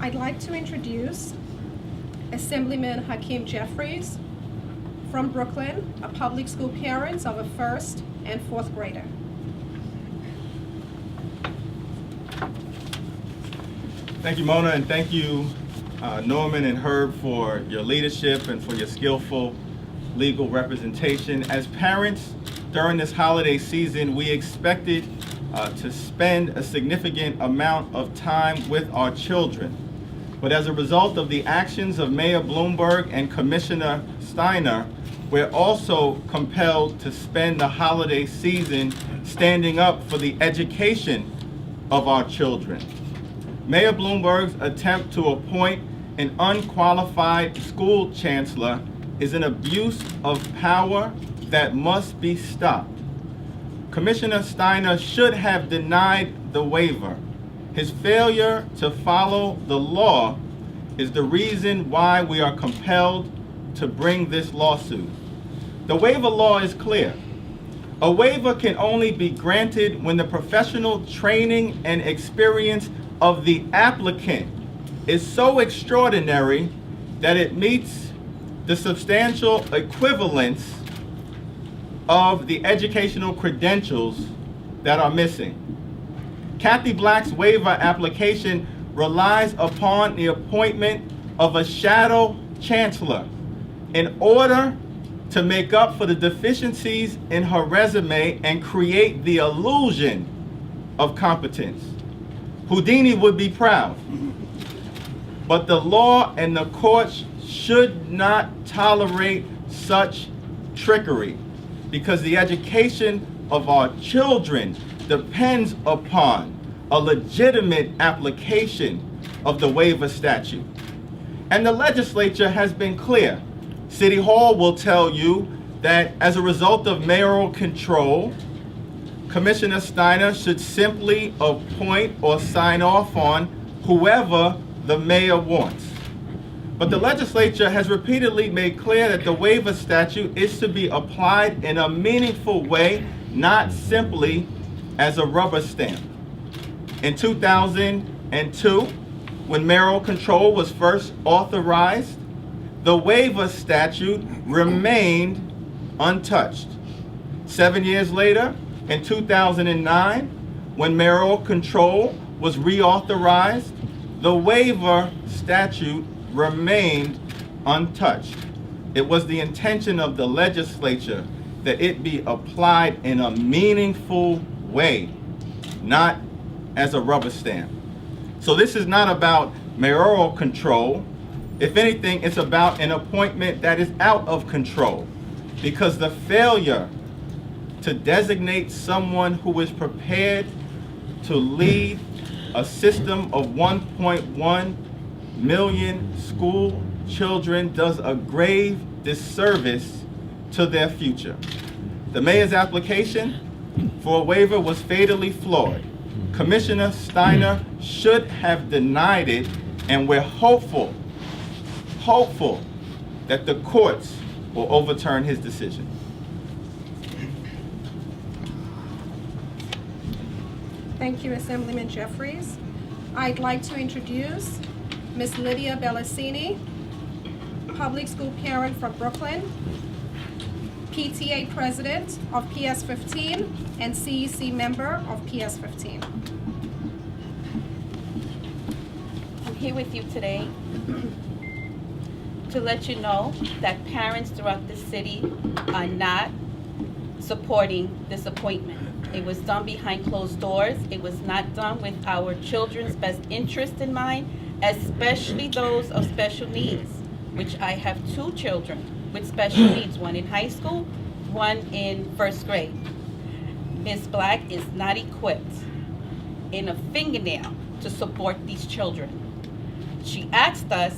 I'd like to introduce Assemblyman Hakim Jeffries from Brooklyn, a public school parent of a first and fourth grader. Thank you, Mona, and thank you, Norman and Herb, for your leadership and for your skillful legal representation. As parents, during this holiday season, we expected to spend a significant amount of time with our children. But as a result of the actions of Mayor Bloomberg and Commissioner Steiner, we're also compelled to spend the holiday season standing up for the education of our children. Mayor Bloomberg's attempt to appoint an unqualified school chancellor is an abuse of power that must be stopped. Commissioner Steiner should have denied the waiver. His failure to follow the law is the reason why we are compelled to bring this lawsuit. The waiver law is clear. A waiver can only be granted when the professional training and experience of the applicant is so extraordinary that it meets the substantial equivalence of the educational credentials that are missing. Kathy Black's waiver application relies upon the appointment of a shadow chancellor in order to make up for the deficiencies in her resume and create the illusion of competence. Houdini would be proud. But the law and the courts should not tolerate such trickery, because the education of our children depends upon a legitimate application of the waiver statute. And the legislature has been clear. City Hall will tell you that as a result of mayoral control, Commissioner Steiner should simply appoint or sign off on whoever the mayor wants. But the legislature has repeatedly made clear that the waiver statute is to be applied in a meaningful way, not simply as a rubber stamp. In 2002, when mayoral control was first authorized, the waiver statute remained untouched. 7 years later, in 2009, when mayoral control was reauthorized, the waiver statute remained untouched. It was the intention of the legislature that it be applied in a meaningful way, not as a rubber stamp. So this is not about mayoral control. If anything, it's about an appointment that is out of control, because the failure to designate someone who is prepared to lead a system of 1.1 million school children does a grave disservice to their future. The mayor's application for a waiver was fatally flawed. Commissioner Steiner should have denied it, and we're hopeful that the courts will overturn his decision. Thank you, Assemblyman Jeffries. I'd like to introduce Ms. Lydia Bellahcene, public school parent from Brooklyn, PTA president of PS15 and CEC member of PS15. I'm here with you today to let you know that parents throughout the city are not supporting this appointment. It was done behind closed doors. It was not done with our children's best interest in mind, especially those of special needs, which I have 2 children with special needs, one in high school, one in first grade. Ms. Black is not equipped in a fingernail to support these children. She asked us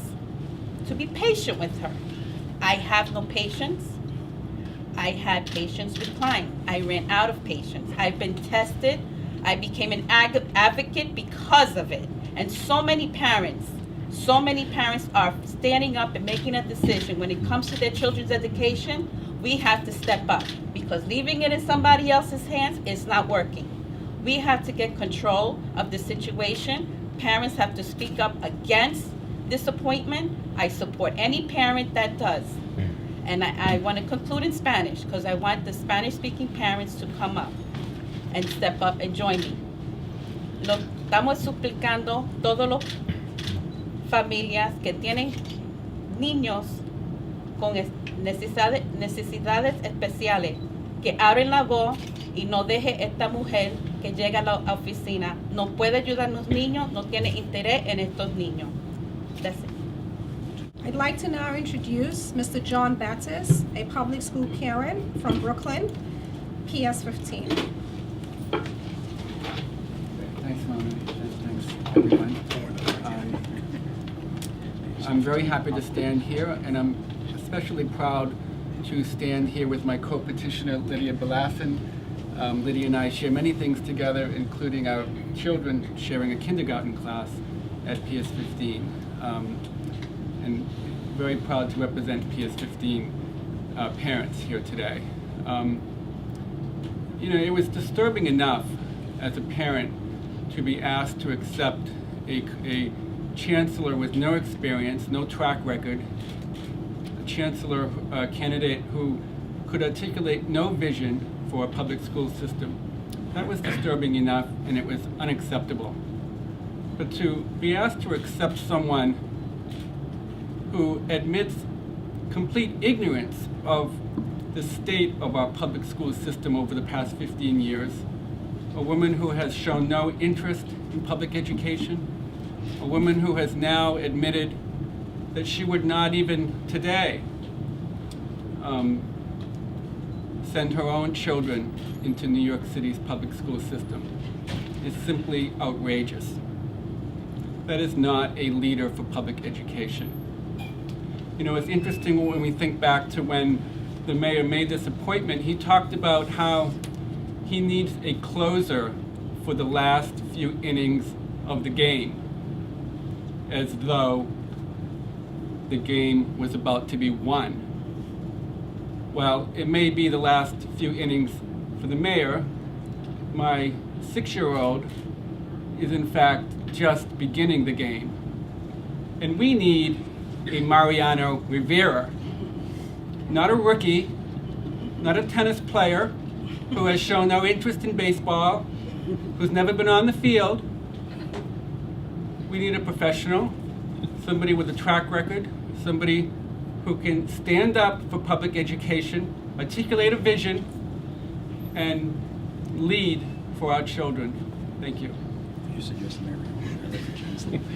to be patient with her. I have no patience. I had patience with clients. I ran out of patience. I've been tested. I became an advocate because of it. And so many parents are standing up and making a decision when it comes to their children's education. We have to step up, because leaving it in somebody else's hands is not working. We have to get control of the situation. parents have to speak up against disappointment. I support any parent that does. And I want to conclude in Spanish because I want the Spanish-speaking parents to come up and step up and join me. Lo estamos suplicando todos los familias que tienen niños con necesidades especiales que abren la voz y no deje esta mujer que llega a la oficina. No puede ayudar a los niños, no tiene interés en estos niños. That's it. I'd like to now introduce Mr. John Battis, a public school parent from Brooklyn, PS15. Thanks, Mona, and thanks, everyone. I'm very happy to stand here, and I'm especially proud to stand here with my co-petitioner, Lydia Bellahcene. Lydia and I share many things together, including our children sharing a kindergarten class at PS15. And very proud to represent PS15 parents here today. You know, it was disturbing enough as a parent to be asked to accept a chancellor with no experience, no track record, a chancellor candidate who could articulate no vision for a public school system. That was disturbing enough, and it was unacceptable. But to be asked to accept someone who admits complete ignorance of the state of our public school system over the past 15 years, a woman who has shown no interest in public education, a woman who has now admitted that she would not even today send her own children into New York City's public school system is simply outrageous. That is not a leader for public education. You know, it's interesting when we think back to when the mayor made this appointment, he talked about how he needs a closer for the last few innings of the game, as though the game was about to be won. Well, it may be the last few innings for the mayor. My 6-year-old is in fact just beginning the game. And we need a Mariano Rivera, not a rookie, not a tennis player who has shown no interest in baseball, who's never been on the field. We need a professional, somebody with a track record, somebody who can stand up for public education, articulate a vision, and lead for our children. Thank you. You suggest Mary.